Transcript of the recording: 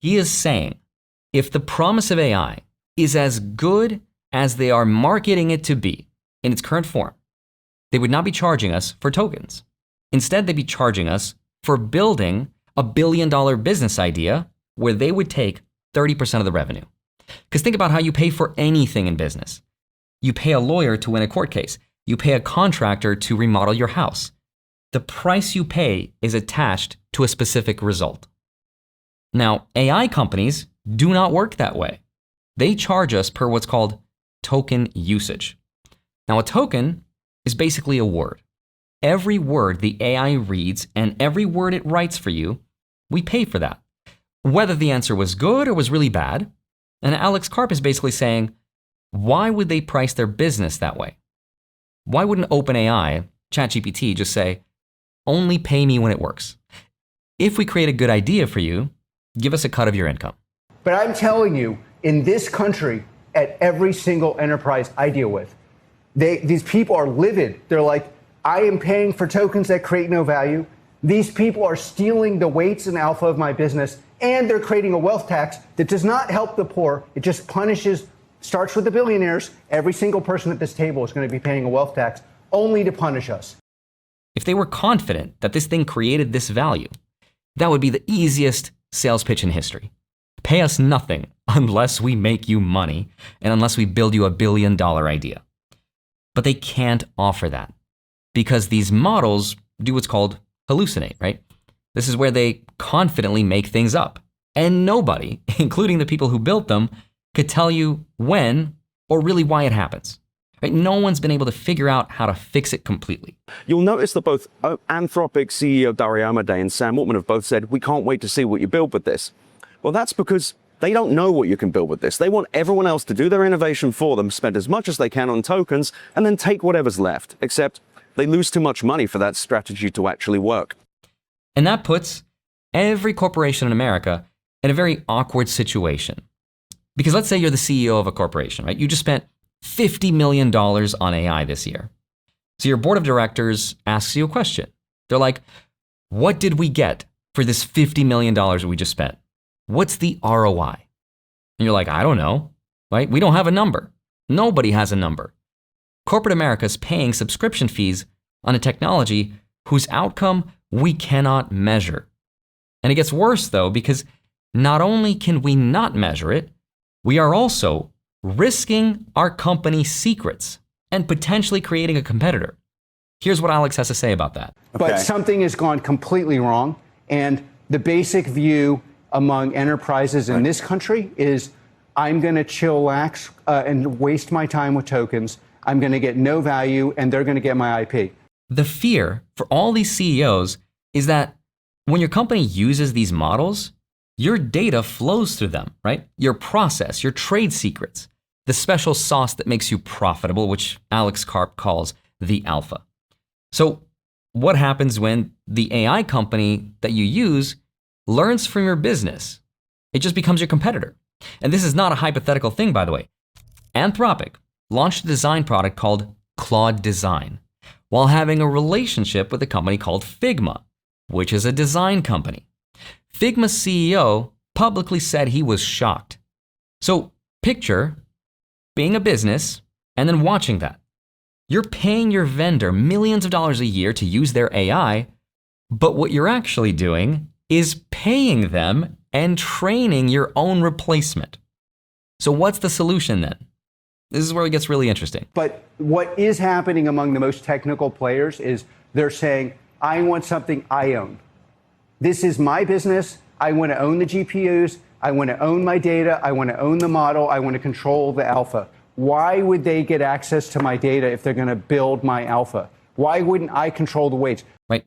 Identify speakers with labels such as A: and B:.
A: He is saying if the promise of AI is as good as they are marketing it to be in its current form, they would not be charging us for tokens. Instead, they'd be charging us for building a billion-dollar business idea where they would take 30% of the revenue. Because think about how you pay for anything in business. You pay a lawyer to win a court case. You pay a contractor to remodel your house. The price you pay is attached to a specific result. Now, AI companies do not work that way. They charge us per what's called token usage. Now, a token is basically a word. Every word the AI reads and every word it writes for you, we pay for that. Whether the answer was good or was really bad. And Alex Karp is basically saying, why would they price their business that way? Why wouldn't OpenAI, ChatGPT, just say, only pay me when it works? If we create a good idea for you, give us a cut of your income.
B: But I'm telling you, in this country, at every single enterprise I deal with, these people are livid. They're like, I am paying for tokens that create no value. These people are stealing the weights and alpha of my business, and they're creating a wealth tax that does not help the poor. It just punishes, starts with the billionaires. Every single person at this table is going to be paying a wealth tax only to punish us.
A: If they were confident that this thing created this value, that would be the easiest sales pitch in history. Pay us nothing unless we make you money and unless we build you a $1 billion idea. But they can't offer that because these models do what's called hallucinate, right? This is where they confidently make things up. And nobody, including the people who built them, could tell you when or really why it happens. Right? No one's been able to figure out how to fix it completely.
C: You'll notice that both Anthropic CEO Dario Amodei and Sam Altman have both said, we can't wait to see what you build with this. Well, that's because they don't know what you can build with this. They want everyone else to do their innovation for them, spend as much as they can on tokens, and then take whatever's left. Except they lose too much money for that strategy to actually work.
A: And that puts every corporation in America in a very awkward situation. Because let's say you're the CEO of a corporation, right? You just spent $50 million on AI this year. So your board of directors asks you a question. They're like, what did we get for this $50 million that we just spent? What's the ROI? And you're like, I don't know, right? We don't have a number. Nobody has a number. Corporate America is paying subscription fees on a technology whose outcome we cannot measure. And it gets worse though, because not only can we not measure it, we are also risking our company's secrets and potentially creating a competitor. Here's what Alex has to say about that.
B: But something has gone completely wrong. And the basic view among enterprises in this country is I'm going to chillax and waste my time with tokens. I'm going to get no value and they're going to get my IP.
A: The fear for all these CEOs is that when your company uses these models, your data flows through them, right? Your process, your trade secrets, the special sauce that makes you profitable, which Alex Karp calls the alpha. So what happens when the AI company that you use learns from your business? It just becomes your competitor. And this is not a hypothetical thing, by the way. Anthropic launched a design product called Claude Design while having a relationship with a company called Figma, which is a design company. Figma's CEO publicly said he was shocked. So picture being a business and then watching that. You're paying your vendor millions of dollars a year to use their AI, but what you're actually doing is paying them and training your own replacement. So what's the solution then? This is where it gets really interesting.
B: But what is happening among the most technical players is they're saying, I want something I own. This is my business. I want to own the GPUs. I want to own my data. I want to own the model. I want to control the alpha. Why would they get access to my data if they're going to build my alpha? Why wouldn't I control the weights?
A: Right.